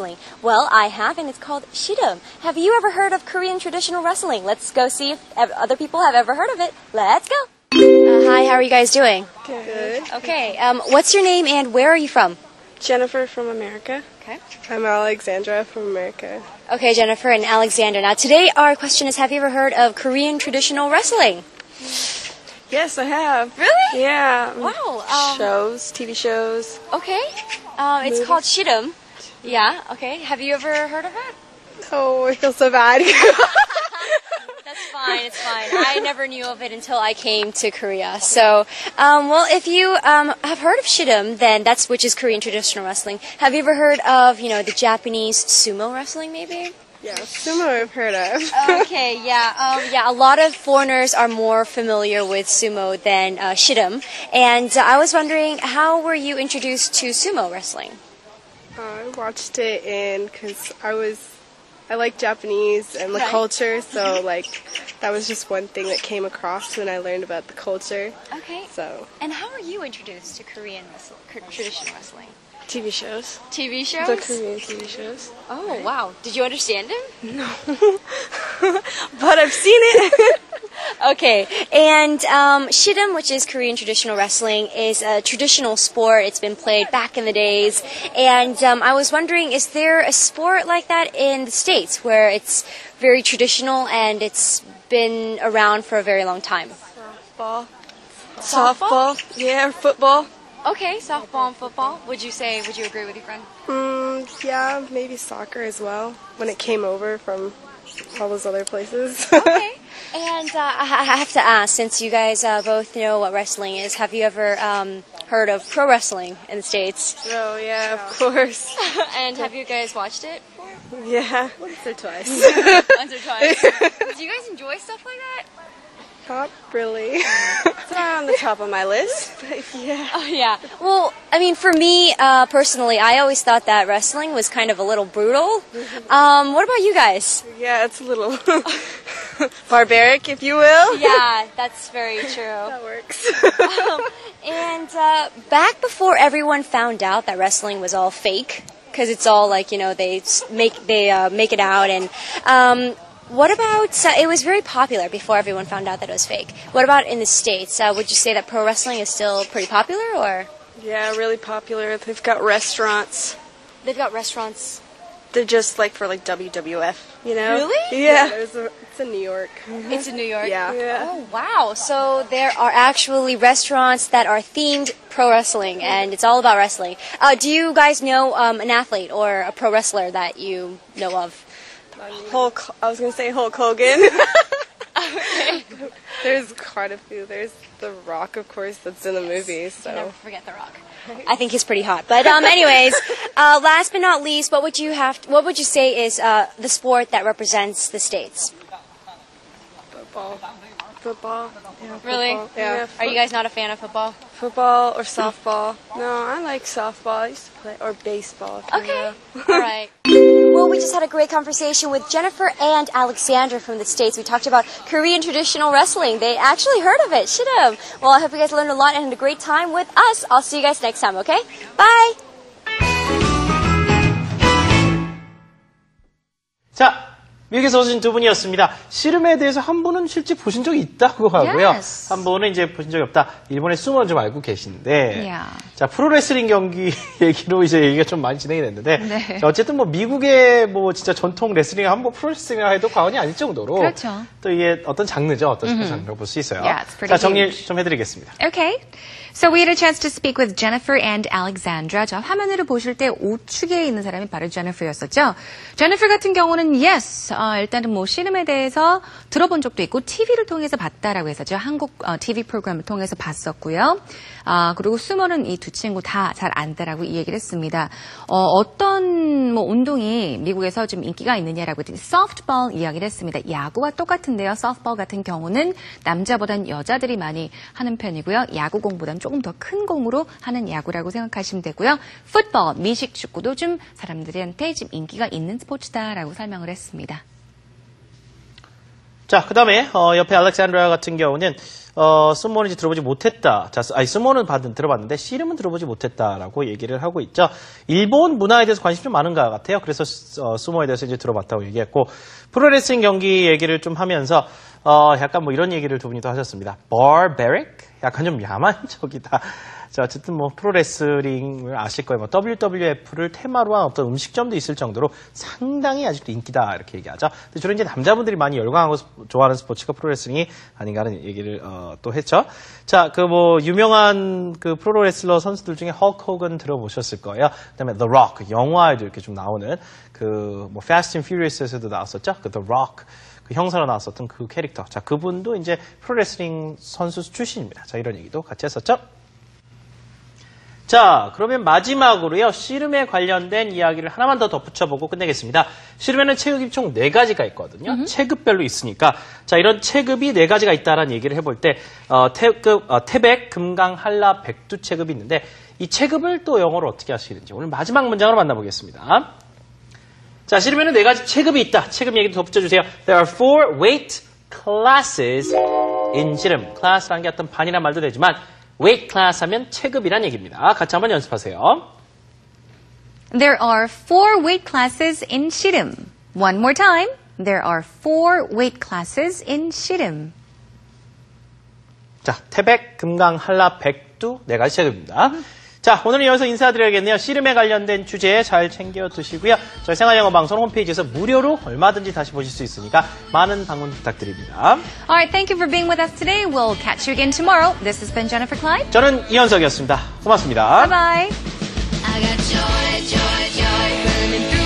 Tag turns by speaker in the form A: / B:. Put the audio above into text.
A: wrestling? Well, I have, and it's called Shidum. Have you ever heard of Korean traditional wrestling? Let's go see if other people have ever heard of it. Let's go. Hi, how are you guys doing?
B: Good.
A: Okay, what's your name and where are you from?
B: Jennifer from America.
A: Okay.
B: I'm Alexandra from America.
A: Okay, Jennifer and Alexander. Now, today our question is, have you ever heard of Korean traditional wrestling?
B: Yes, I have.
A: Really?
B: Yeah.
A: Wow.
B: Shows, TV shows.
A: Okay. It's called Shidum. Yeah, okay. Have you ever heard of it?
B: Oh, I feel so bad.
A: That's fine, it's fine. I never knew of it until I came to Korea. So, well, if you have heard of Shidum, then which is Korean traditional wrestling. Have you ever heard of, the Japanese sumo wrestling, maybe?
B: Yeah, sumo I've heard of.
A: Okay, yeah, a lot of foreigners are more familiar with sumo than Shidum. And I was wondering, how were you introduced to sumo wrestling?
B: I watched it because I like Japanese and the culture, so that was just one thing that came across when I learned about the culture.
A: Okay.
B: So.
A: And how were you introduced to Korean traditional wrestling?
B: TV shows.
A: TV shows?
B: The Korean TV shows.
A: Oh, wow. Did you understand them?
B: No. But I've seen it.
A: Okay, and Shidum, which is Korean traditional wrestling, is a traditional sport. It's been played back in the days. And I was wondering, is there a sport like that in the States where it's very traditional and it's been around for a very long time?
B: Softball? Yeah, or football.
A: Okay, softball and football. Would you agree with your friend?
B: Yeah, maybe soccer as well, when it came over from all those other places.
A: Okay. And I have to ask, since you guys both know what wrestling is, have you ever heard of pro wrestling in the States?
B: Oh, yeah, of course.
A: And have you guys watched it?
B: Yeah. Once or twice.
A: Once or twice. Do you guys enjoy stuff like that?
B: Not really. It's not on the top of my list, but yeah.
A: Oh, yeah. Well, I mean, for me, personally, I always thought that wrestling was kind of a little brutal. What about you guys?
B: Yeah, it's a little barbaric, if you will.
A: Yeah, that's very true.
B: That works.
A: And back before everyone found out that wrestling was all fake, because it's all they make it out, and what about, it was very popular before everyone found out that it was fake. What about in the States? Would you say that pro wrestling is still pretty popular, or?
B: Yeah, really popular. They've got restaurants.
A: They've got restaurants.
B: They're just for WWF, you know?
A: Really?
B: Yeah. It's in New York.
A: It's in New York?
B: Yeah.
A: Oh, wow. So there are actually restaurants that are themed pro wrestling, and it's all about wrestling. Do you guys know an athlete or a pro wrestler that you know of?
B: I was going to say Hulk Hogan.
A: Okay.
B: There's quite a few. There's The Rock, of course, that's in the movie. So.
A: Never forget The Rock. I think he's pretty hot. But anyways, last but not least, what would you say is the sport that represents the States?
B: Football. Yeah,
A: really?
B: Football. Yeah.
A: Are you guys not a fan of football?
B: Football or softball? No, I like softball. I used to play, or baseball.
A: Okay. All right. Well, we just had a great conversation with Jennifer and Alexandra from the States. We talked about Korean traditional wrestling. They actually heard of it. Shidum. Well, I hope you guys learned a lot and had a great time with us. I'll see you guys next time, okay? Bye!
C: 자, 미국에서 오신 두 분이었습니다. 씨름에 대해서 한 분은 실제 보신 적이 있다고 하고요.
D: Yes.
C: 한 분은 이제 보신 적이 없다. 일본의 수모는 좀 알고 계신데.
D: Yeah.
C: 자, 프로레슬링 경기 얘기로 이제 얘기가 좀 많이 진행이 됐는데.
D: 네.
C: 자, 어쨌든 미국의 진짜 전통 레슬링 한번 프로레슬링 해도 과언이 아닐 정도로.
D: 그렇죠.
C: 또 이게 어떤 장르죠. 어떤 스포츠 장르로 볼 수 있어요.
D: Yeah, it's pretty
C: 자, 정리
D: huge.
C: 좀 해드리겠습니다.
D: Okay. So we had a chance to speak with Jennifer and Alexandra. 자, 화면으로 보실 때 우측에 있는 사람이 바로 Jennifer였었죠. Jennifer 같은 경우는 yes, 일단은 씨름에 대해서 들어본 적도 있고 TV를 통해서 봤다라고 했었죠. 한국 TV 프로그램을 통해서 봤었고요. 그리고 수모는 이 두 친구 다 잘 안다라고 이 얘기를 했습니다. 어떤 운동이 미국에서 좀 인기가 있느냐라고 했더니 softball 이야기를 했습니다. 야구와 똑같은데요. softball 같은 경우는 남자보단 여자들이 많이 하는 편이고요. 야구공보다는 조금 더 큰 공으로 하는 야구라고 생각하시면 되고요. football, 미식 축구도 좀 사람들한테 좀 인기가 있는 스포츠다라고 설명을 했습니다.
C: 자, 그 다음에, 옆에 알렉산드라 같은 경우는, 스모는 이제 들어보지 못했다. 자, 스모는 들어봤는데, 씨름은 들어보지 못했다라고 얘기를 하고 있죠. 일본 문화에 대해서 관심이 좀 많은 것 같아요. 그래서, 스모에 대해서 이제 들어봤다고 얘기했고, 프로레슬링 경기 얘기를 좀 하면서, 약간 뭐 이런 얘기를 두 분이 또 하셨습니다. barbaric? 약간 좀 야만적이다. 자, 어쨌든 뭐 프로레슬링을 아실 거예요. 뭐 WWF를 테마로 한 어떤 음식점도 있을 정도로 상당히 아직도 인기다 이렇게 얘기하죠. 근데 주로 이제 남자분들이 많이 열광하고 좋아하는 스포츠가 프로레슬링이 아닌가 하는 얘기를 또 했죠. 자, 그 뭐 유명한 그 프로레슬러 선수들 중에 헐크 호건 들어보셨을 거예요. 그다음에 The Rock 영화에도 이렇게 좀 나오는 그 뭐 Fast and Furious에서도 나왔었죠. 그 The Rock 그 형사로 나왔었던 그 캐릭터. 자, 그분도 이제 프로레슬링 선수 출신입니다. 자, 이런 얘기도 같이 했었죠. 자, 그러면 마지막으로요, 씨름에 관련된 이야기를 하나만 더 덧붙여보고 끝내겠습니다. 씨름에는 체급이 총 4가지가 있거든요. 체급별로 있으니까. 자, 이런 체급이 4가지가 있다라는 얘기를 해볼 때, 태백, 금강, 한라, 백두 체급이 있는데, 이 체급을 또 영어로 어떻게 하시는지 오늘 마지막 문장으로 만나보겠습니다. 자, 씨름에는 4가지 체급이 있다. 체급 얘기도 덧붙여주세요. There are 4 weight classes in 씨름. 클래스라는 게 어떤 반이란 말도 되지만, weight class 하면 체급이란 얘기입니다. 같이 한번 연습하세요.
D: There are 4 weight classes in 씨름. One more time. There are 4 weight classes in 씨름.
C: 자, 태백, 금강, 한라, 백두 4가지 체급입니다. 자, 오늘은 여기서 인사드려야겠네요. 씨름에 관련된 주제 잘 챙겨 두시고요. 저희 생활영어 방송 홈페이지에서 무료로 얼마든지 다시 보실 수 있으니까 많은 방문 부탁드립니다.
D: Alright, thank you for being with us today. We'll catch you again tomorrow. This has been Jennifer Klein.
C: 저는 이현석이었습니다. 고맙습니다.
D: Bye-bye.
E: I got joy, joy, joy running through